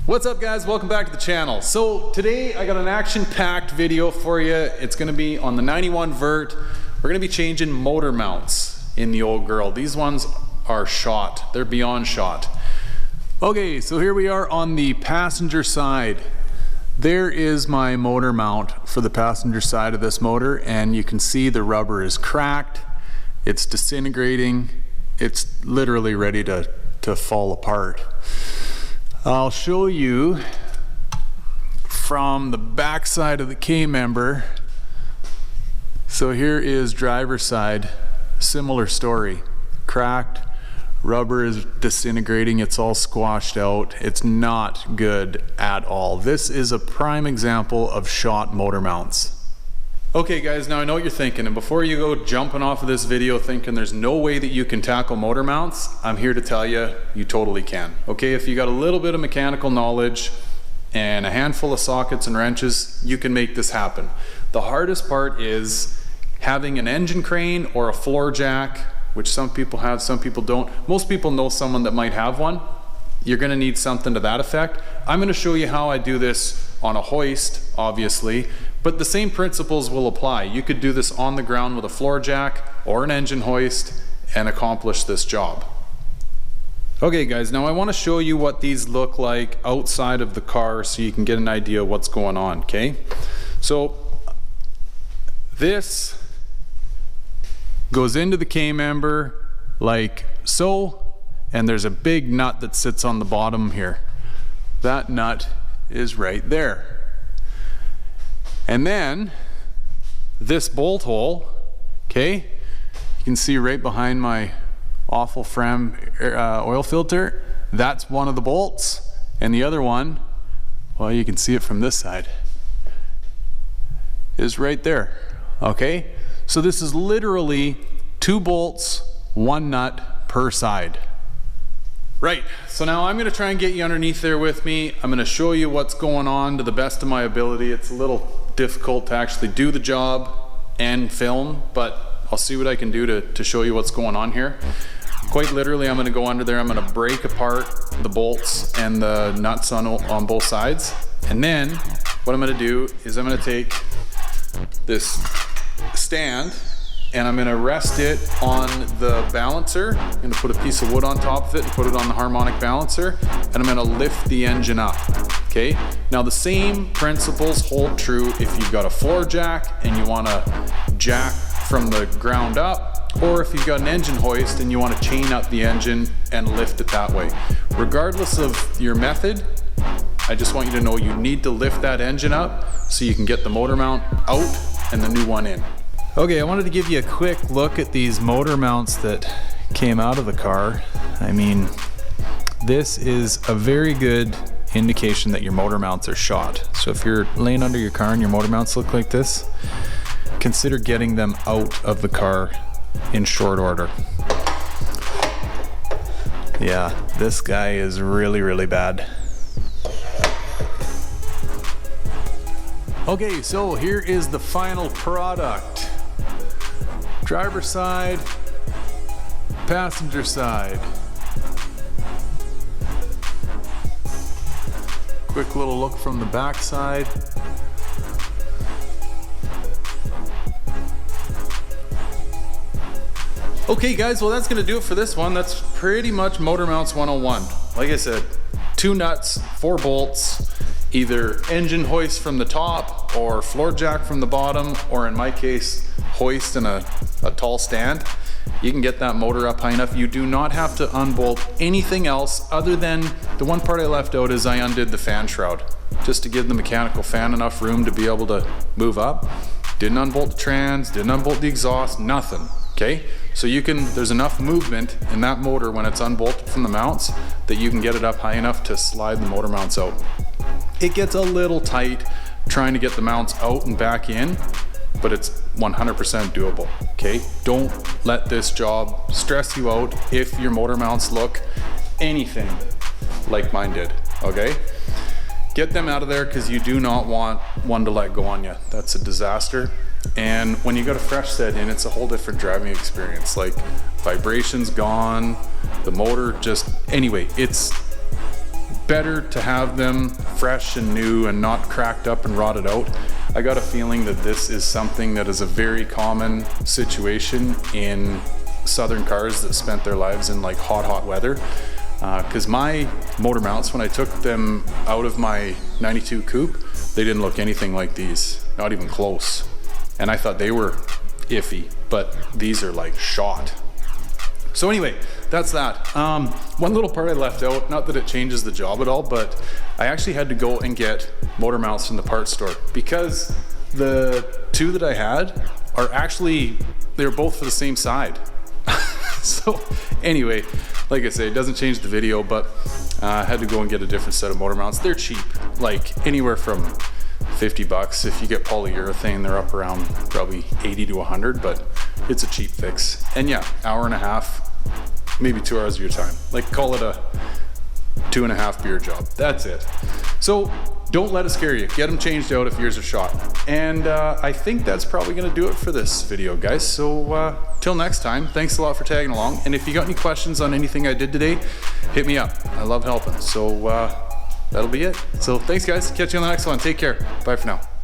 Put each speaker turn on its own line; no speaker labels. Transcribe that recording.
What's up guys, welcome back to the channel. So today I got an action-packed video for you. It's gonna be on the 91 Vert. We're gonna be changing motor mounts in the old girl. These ones are shot, they're beyond shot. Okay, so here we are on the passenger side. There is my motor mount for the passenger side of this motor, and you can see the rubber is cracked, it's disintegrating, it's literally ready to fall apart. I'll show you from the back side of the K-member. So here is driver's side, similar story. Cracked, rubber is disintegrating, it's all squashed out. It's not good at all. This is a prime example of shot motor mounts. Okay guys, now I know what you're thinking, and before you go jumping off of this video thinking there's no way that you can tackle motor mounts, I'm here to tell you, you totally can. Okay, if you got a little bit of mechanical knowledge and a handful of sockets and wrenches, you can make this happen. The hardest part is having an engine crane or a floor jack, which some people have, some people don't. Most people know someone that might have one. You're gonna need something to that effect. I'm gonna show you how I do this on a hoist, obviously, but the same principles will apply. You could do this on the ground with a floor jack or an engine hoist and accomplish this job. Okay guys, now I want to show you what these look like outside of the car so you can get an idea of what's going on, okay? So this goes into the K-member like so, and there's a big nut that sits on the bottom here. That nut is right there. And then this bolt hole, okay, you can see right behind my awful Fram oil filter, that's one of the bolts, and the other one, well, you can see it from this side, is right there, okay? So this is literally 2 bolts, 1 nut per side. Right, so now I'm gonna try and get you underneath there with me. I'm gonna show you what's going on to the best of my ability. It's a little difficult to actually do the job and film, but I'll see what I can do to show you what's going on here. Quite literally, I'm gonna go under there, I'm gonna break apart the bolts and the nuts on both sides. And then what I'm gonna do is I'm gonna take this stand and I'm gonna rest it on the balancer. I'm gonna put a piece of wood on top of it and put it on the harmonic balancer, and I'm gonna lift the engine up, okay? Now the same principles hold true if you've got a floor jack and you wanna jack from the ground up, or if you've got an engine hoist and you wanna chain up the engine and lift it that way. Regardless of your method, I just want you to know you need to lift that engine up so you can get the motor mount out and the new one in. Okay, I wanted to give you a quick look at these motor mounts that came out of the car. I mean, this is a very good indication that your motor mounts are shot. So if you're laying under your car and your motor mounts look like this, consider getting them out of the car in short order. Yeah, this guy is really, really bad. Okay, so here is the final product. Driver's side, passenger side. Quick little look from the back side. Okay guys, well that's gonna do it for this one. That's pretty much Motor Mounts 101. Like I said, 2 nuts, 4 bolts, either engine hoist from the top or floor jack from the bottom, or in my case, hoist and a tall stand. You can get that motor up high enough. You do not have to unbolt anything else other than the one part I left out is I undid the fan shroud just to give the mechanical fan enough room to be able to move up. Didn't unbolt the trans, didn't unbolt the exhaust, nothing, okay? So you can, there's enough movement in that motor when it's unbolted from the mounts that you can get it up high enough to slide the motor mounts out. It gets a little tight trying to get the mounts out and back in, but it's 100% doable, okay? Don't let this job stress you out if your motor mounts look anything like mine did, okay? Get them out of there because you do not want one to let go on you. That's a disaster. And when you got a fresh set in, it's a whole different driving experience. Like, vibration's gone, the motor just, anyway, it's better to have them fresh and new and not cracked up and rotted out. I got a feeling that this is something that is a very common situation in southern cars that spent their lives in like hot weather. Because my motor mounts, when I took them out of my 92 coupe, they didn't look anything like these, not even close. And I thought they were iffy, but these are like shot. So anyway, that's that. One little part I left out, not that it changes the job at all, but I actually had to go and get motor mounts from the parts store because the two that I had are actually, they're both for the same side. So anyway, like I say, it doesn't change the video, but I had to go and get a different set of motor mounts. They're cheap, like anywhere from 50 bucks. If you get polyurethane, they're up around probably 80 to 100, but it's a cheap fix. And yeah, hour and a half, maybe 2 hours of your time. Like call it a 2.5 beer job. That's it. So don't let it scare you. Get them changed out if yours are shot. And I think that's probably gonna do it for this video, guys. So till next time, thanks a lot for tagging along. And if you got any questions on anything I did today, hit me up. I love helping. So that'll be it. So thanks guys, catch you on the next one. Take care. Bye for now.